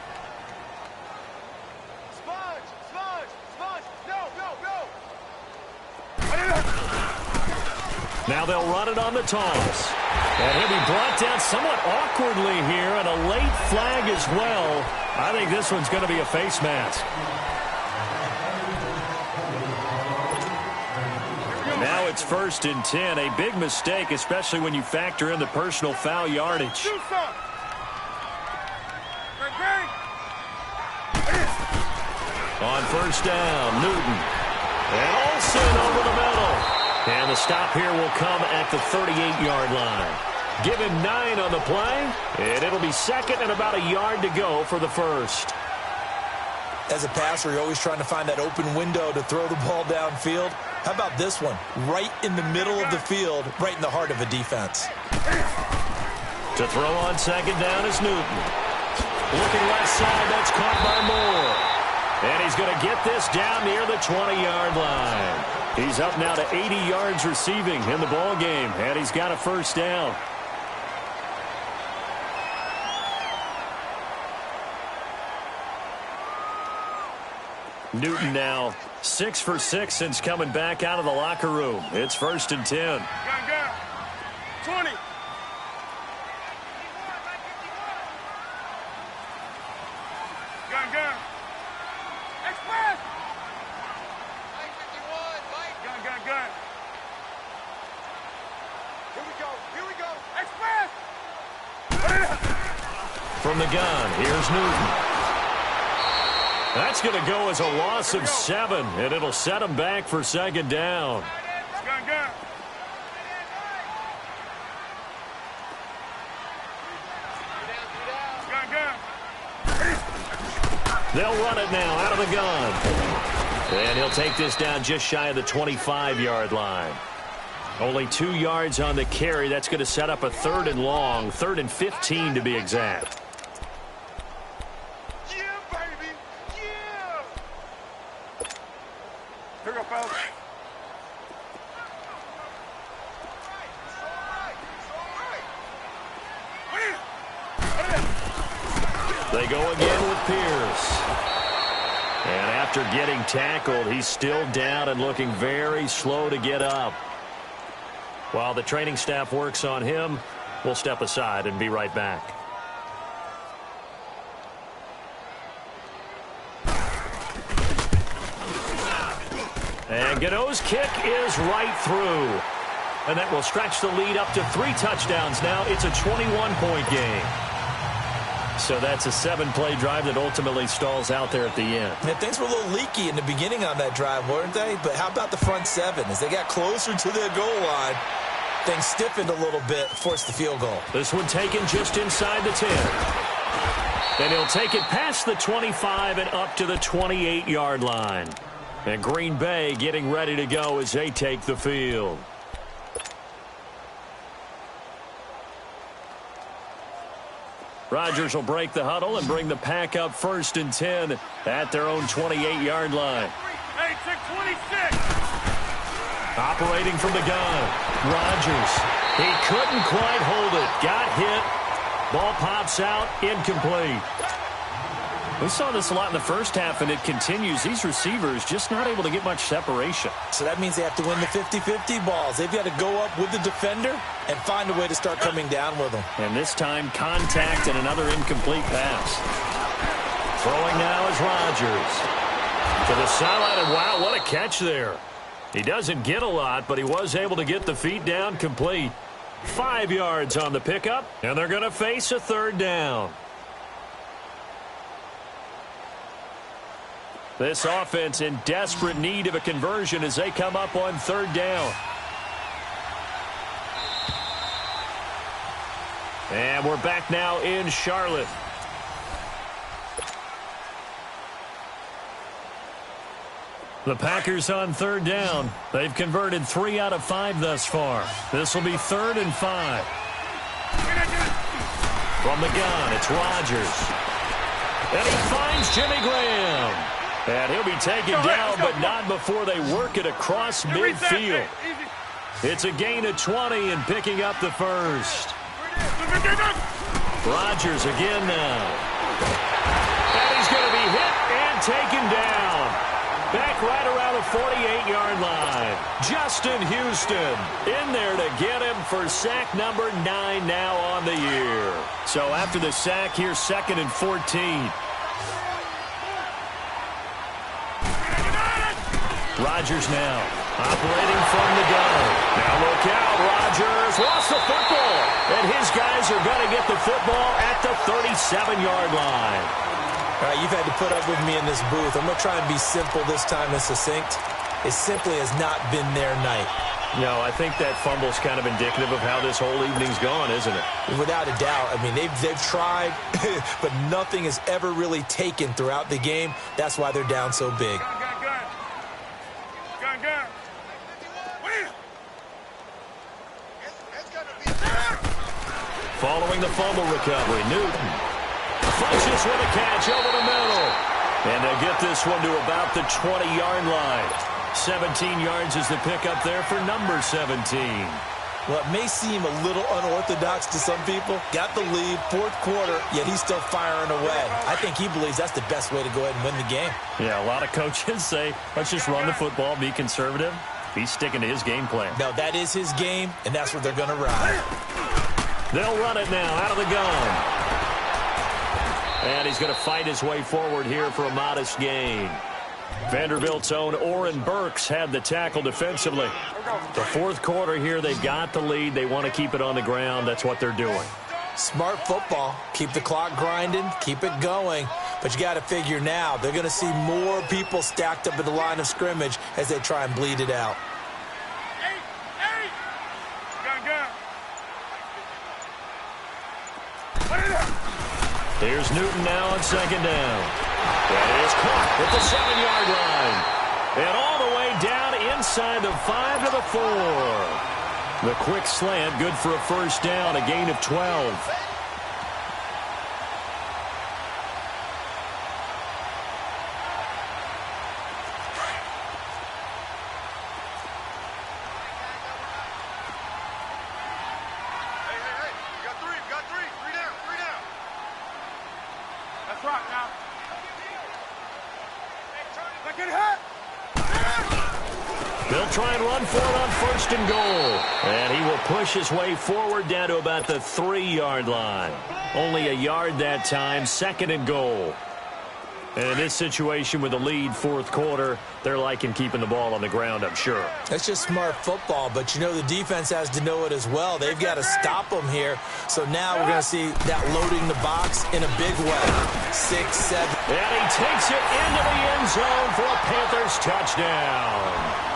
Now they'll run it on the toss. And he'll be brought down somewhat awkwardly here, and a late flag as well. I think this one's going to be a face mask. Now it's 1st and 10. A big mistake, especially when you factor in the personal foul yardage. On first down, Newton. And Olsen over the middle. And the stop here will come at the 38-yard line. Give him 9 on the play, and it'll be 2nd and about a yard to go for the first. As a passer, you're always trying to find that open window to throw the ball downfield. How about this one? Right in the middle of the field, right in the heart of a defense. To throw on 2nd down is Newton. Looking left side, that's caught by Moore. And he's going to get this down near the 20-yard line. He's up now to 80 yards receiving in the ball game, and he's got a first down. Newton now 6 for 6 since coming back out of the locker room. It's 1st and 10. 20. Gun. Express. Gun. Here we go. Express. From the gun, here's Newton. That's going to go as a loss of 7, and it'll set him back for second down. Gun. They'll run it now out of the gun. And he'll take this down just shy of the 25-yard line. Only 2 yards on the carry. That's going to set up a 3rd and long, 3rd and 15 to be exact. Yeah, baby. Yeah. Here we go, fellas. They go again with Pierce. And after getting tackled, he's still down and looking very slow to get up. While the training staff works on him, we'll step aside and be right back. And Gano's kick is right through. And that will stretch the lead up to 3 touchdowns now. It's a 21-point game. So that's a 7-play drive that ultimately stalls out there at the end. Yeah, things were a little leaky in the beginning on that drive, weren't they? But how about the front 7? As they got closer to the goal line, things stiffened a little bit, forced the field goal. This one taken just inside the 10. And he'll take it past the 25 and up to the 28-yard line. And Green Bay getting ready to go as they take the field. Rodgers will break the huddle and bring the pack up 1st and 10 at their own 28-yard line. Hey, 26. Operating from the gun, Rodgers. He couldn't quite hold it. Got hit. Ball pops out. Incomplete. We saw this a lot in the first half, and it continues. These receivers just not able to get much separation. So that means they have to win the 50-50 balls. They've got to go up with the defender and find a way to start coming down with them. And this time, contact and another incomplete pass. Throwing now is Rodgers. To the sideline, and wow, what a catch there. He doesn't get a lot, but he was able to get the feet down complete. 5 yards on the pickup, and they're going to face a 3rd down. This offense in desperate need of a conversion as they come up on 3rd down. And we're back now in Charlotte. The Packers on 3rd down. They've converted 3 out of 5 thus far. This will be 3rd and 5. From the gun, it's Rodgers. And he finds Jimmy Graham. And he'll be taken down, but not before they work it across midfield. It's a gain of 20 and picking up the 1st. Rodgers again now. And he's going to be hit and taken down. Back right around the 48-yard line. Justin Houston in there to get him for sack number 9 now on the year. So after the sack, here's 2nd and 14. Rodgers now operating from the gun. Now look out, Rodgers lost the football. And his guys are going to get the football at the 37-yard line. All right, you've had to put up with me in this booth. I'm going to try and be simple this time and succinct. It simply has not been their night. No, I think that fumble's kind of indicative of how this whole evening's gone, isn't it? Without a doubt. I mean, they've tried, but nothing has ever really taken throughout the game. That's why they're down so big. Gun. Following the fumble recovery, Newton flushes with a catch over the middle. And they'll get this one to about the 20-yard line. 17 yards is the pickup there for number 17. Well, it may seem a little unorthodox to some people. Got the lead, 4th quarter, yet he's still firing away. I think he believes that's the best way to go ahead and win the game. Yeah, a lot of coaches say, let's just run the football, be conservative. It's a game of 20 and 5. 5 seconds. Easy. Let's see what they can do. 3rd and 5. From the gun, it's Rodgers. He couldn't quite hold it. Got hit. Ball pops out. Incomplete. He's sticking to his game plan. No, that is his game, and that's what they're going to ride. They'll run it now out of the gun. And he's going to fight his way forward here for a modest gain. Vanderbilt's own Oren Burks had the tackle defensively. The fourth quarter here, they've got the lead. They want to keep it on the ground. That's what they're doing. Smart football. Keep the clock grinding. Keep it going. But you got to figure now, they're going to see more people stacked up at the line of scrimmage as they try and bleed it out. Here's Newton now on second down. That is caught at the 7-yard line. And all the way down inside the 5 to the 4. The quick slant, good for a first down, a gain of 12. They'll try and run for it on first and goal. And he will push his way forward down to about the 3-yard line. Only a yard that time, second and goal. And in this situation with the lead fourth quarter, they're liking keeping the ball on the ground, I'm sure. That's just smart football, but you know the defense has to know it as well. They've got to stop them here. So now we're going to see that loading the box in a big way. 6, 7. And he takes it into the end zone for a Panthers touchdown.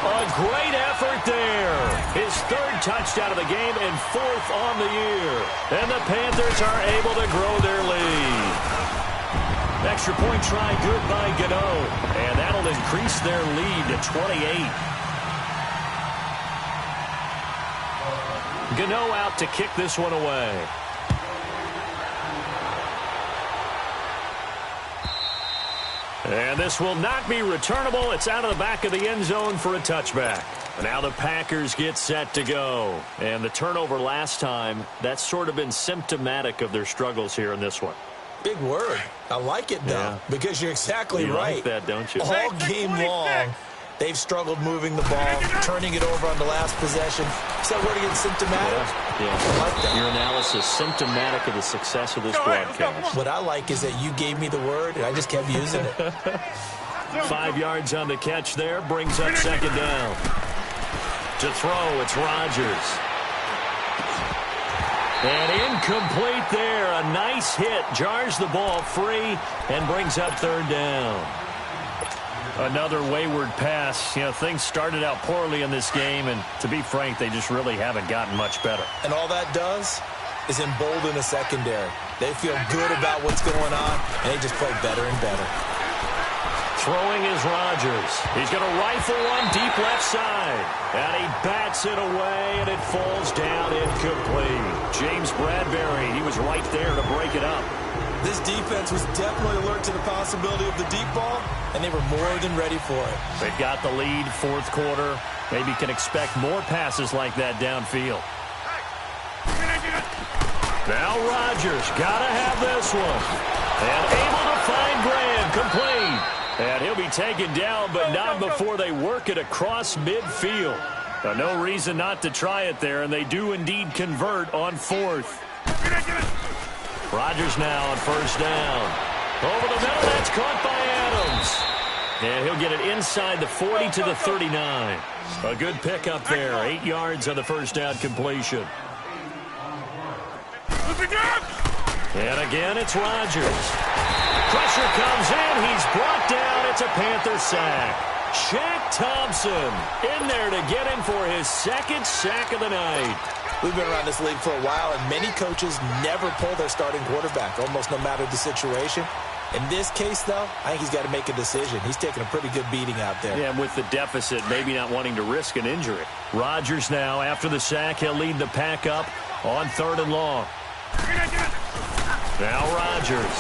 A great effort there. His third touchdown of the game and fourth on the year. And the Panthers are able to grow their lead. Extra point try good by Gano. And that'll increase their lead to 28. Gano out to kick this one away. And this will not be returnable. It's out of the back of the end zone for a touchback. Now the Packers get set to go. And the turnover last time, that's sort of been symptomatic of their struggles here in this one. Big word. I like it, though, because you're exactly right. You like that, don't you? All game long, they've struggled moving the ball, turning it over on the last possession. Is that word again, symptomatic? Yeah. I like that. Your analysis, symptomatic of the success of this broadcast. What I like is that you gave me the word, and I just kept using it. 5 yards on the catch there, brings up second down. To throw, it's Rodgers. And incomplete there. A nice hit. Jars the ball free and brings up third down. Another wayward pass. You know, things started out poorly in this game, and to be frank, they just really haven't gotten much better. And all that does is embolden the secondary. They feel good about what's going on, and they just play better and better. Throwing is Rodgers. He's going to rifle one deep left side. And he bats it away, and it falls down incomplete. James Bradbury, he was right there to break it up. This defense was definitely alert to the possibility of the deep ball, and they were more than ready for it. They've got the lead, fourth quarter. Maybe can expect more passes like that downfield. Now Rodgers, got to have this one. And able to find Graham, complete. And he'll be taken down, but not before they work it across midfield. No reason not to try it there, and they do indeed convert on fourth. Rodgers now on first down. Over the middle, that's caught by Adams. And he'll get it inside the 40 to the 39. A good pickup there, 8 yards on the first down completion. And again, it's Rodgers. Pressure comes in. He's brought down. It's a Panther sack. Shaq Thompson in there to get him for his second sack of the night. We've been around this league for a while, and many coaches never pull their starting quarterback, almost no matter the situation. In this case, though, I think he's got to make a decision. He's taking a pretty good beating out there. Yeah, and with the deficit, maybe not wanting to risk an injury. Rodgers now, after the sack, he'll lead the pack up on third and long. Now Rodgers.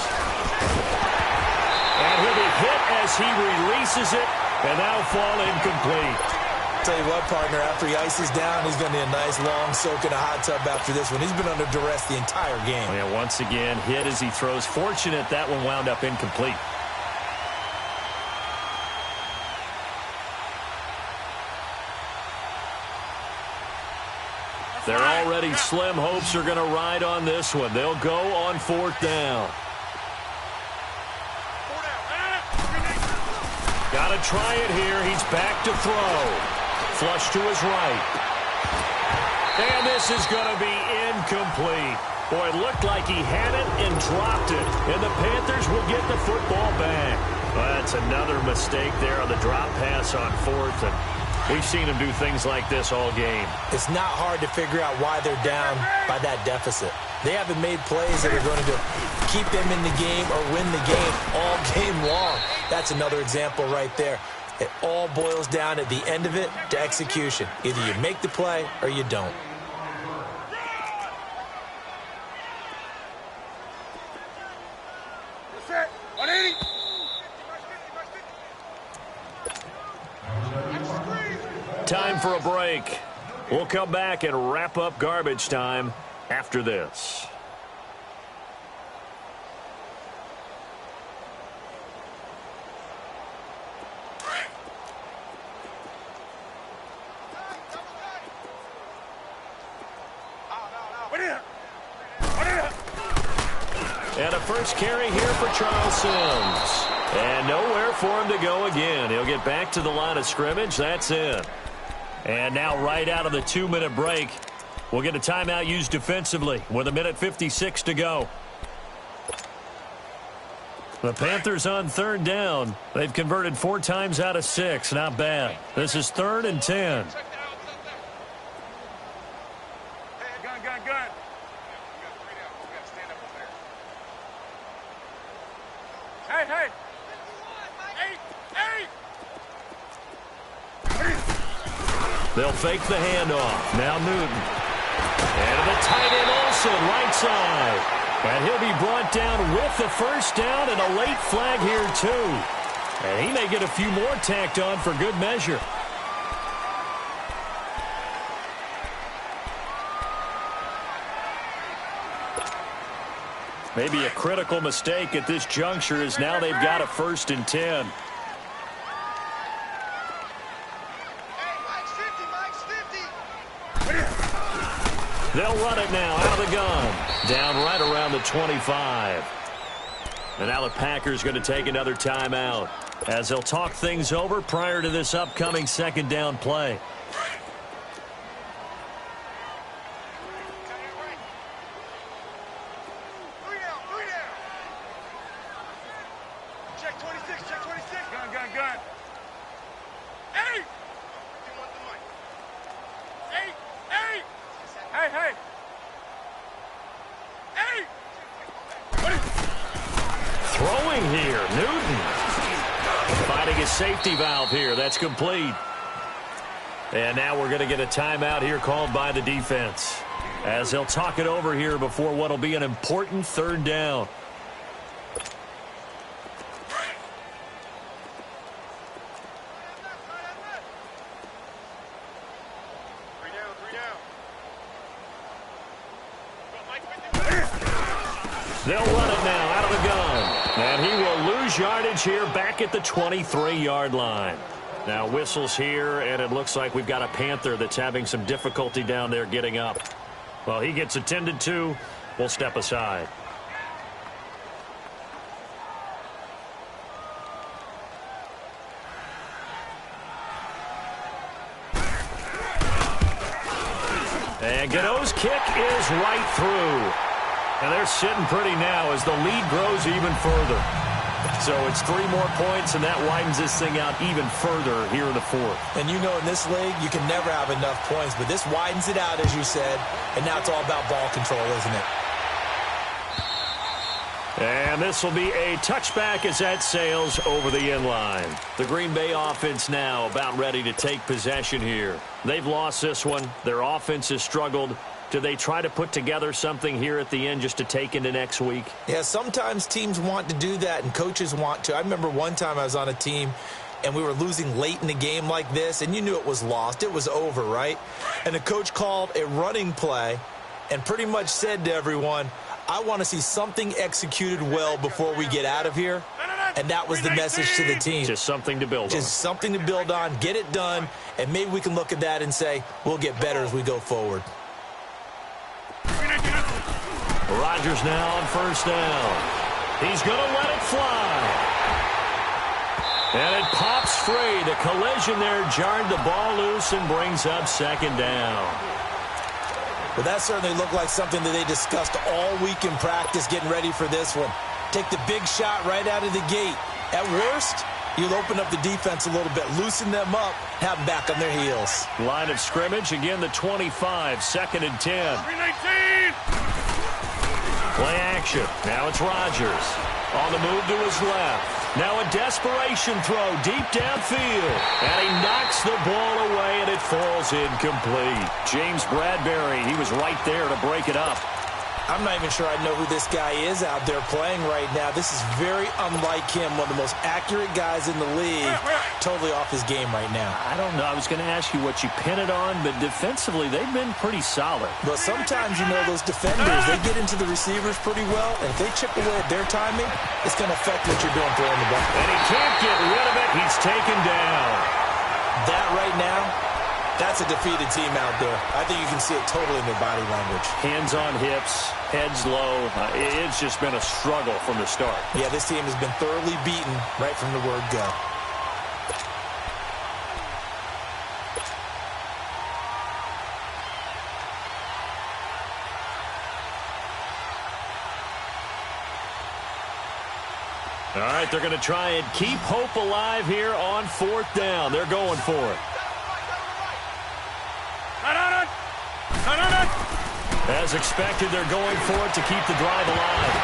And he'll be hit as he releases it, and that'll fall incomplete. Tell you what, partner, after he ices down, he's going to need a nice long soak in a hot tub after this one. He's been under duress the entire game. Yeah, once again, hit as he throws. Fortunate that one wound up incomplete. Their already slim hopes are going to ride on this one. They'll go on 4th down. Got to try it here. He's back to throw. Flush to his right. And this is going to be incomplete. Boy, it looked like he had it and dropped it. And the Panthers will get the football back. Well, that's another mistake there on the drop pass on 4th. And we've seen him do things like this all game. It's not hard to figure out why they're down by that deficit. They haven't made plays that are going to keep them in the game or win the game all game long. That's another example right there. It all boils down at the end of it to execution. Either you make the play or you don't. Time for a break. We'll come back and wrap up garbage time after this. And a first carry here for Charles Sims. And nowhere for him to go again. He'll get back to the line of scrimmage. That's it. And now right out of the 2-minute break, we'll get a timeout used defensively with 1:56 to go. The Panthers on 3rd down. They've converted 4 times out of 6. Not bad. This is 3rd and 10. Gun. Hey. They'll fake the handoff. Now Newton. And the tight end Olsen, right side. And he'll be brought down with the first down and a late flag here too. And he may get a few more tacked on for good measure. Maybe a critical mistake at this juncture is now they've got a 1st and 10. They'll run it now out of the gun. Down right around the 25. And now the Packers going to take another timeout as they'll talk things over prior to this upcoming 2nd down play. Gun. Hey! Throwing here, Newton. Finding his safety valve here. That's complete. And now we're going to get a timeout here called by the defense as they'll talk it over here before what will be an important 3rd down. They'll run it now out of the gun. And he will lose yardage here back at the 23-yard line. Now whistles here, and it looks like we've got a Panther that's having some difficulty down there getting up. Well, he gets attended to. We'll step aside. And Gano's kick is right through. And they're sitting pretty now as the lead grows even further. So it's 3 more points, and that widens this thing out even further here in the 4th. And you know in this league, you can never have enough points, but this widens it out, as you said, and now it's all about ball control, isn't it? And this will be a touchback as that sails over the end line. The Green Bay offense now about ready to take possession here. They've lost this one. Their offense has struggled. Do they try to put together something here at the end just to take into next week? Yeah, sometimes teams want to do that and coaches want to. I remember one time I was on a team and we were losing late in the game like this, and you knew it was lost. It was over, right? And the coach called a running play and pretty much said to everyone, I want to see something executed well before we get out of here. And that was the message to the team. Just something to build on. Just something to build on, get it done, and maybe we can look at that and say, we'll get better as we go forward. Rodgers now on first down. He's going to let it fly. And it pops free. The collision there jarred the ball loose and brings up second down. Well, that certainly looked like something that they discussed all week in practice getting ready for this one. Take the big shot right out of the gate. At worst, you'll open up the defense a little bit, loosen them up, have them back on their heels. Line of scrimmage, again the 25, 2nd and 10. 319! Play action. Now it's Rodgers. On the move to his left. Now a desperation throw deep downfield. And he knocks the ball away, and it falls incomplete. James Bradbury, he was right there to break it up. I'm not even sure I know who this guy is out there playing right now. This is very unlike him, one of the most accurate guys in the league. Totally off his game right now. I don't know. I was going to ask you what you pin it on, but defensively, they've been pretty solid. But sometimes, you know, those defenders, they get into the receivers pretty well, and if they chip away at their timing, it's going to affect what you're doing throwing the ball. And he can't get rid of it. He's taken down. That right now, that's a defeated team out there. I think you can see it totally in their body language. Hands on hips, heads low. It's just been a struggle from the start. Yeah, this team has been thoroughly beaten right from the word go. All right, they're going to try and keep hope alive here on 4th down. They're going for it. As expected, they're going for it to keep the drive alive.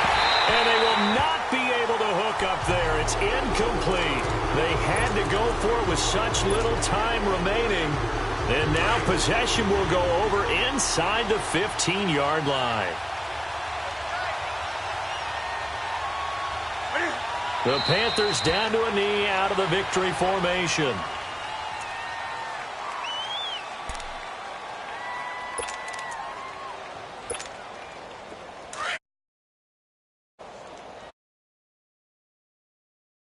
And they will not be able to hook up there. It's incomplete. They had to go for it with such little time remaining. And now possession will go over inside the 15-yard line. The Panthers down to a knee out of the victory formation.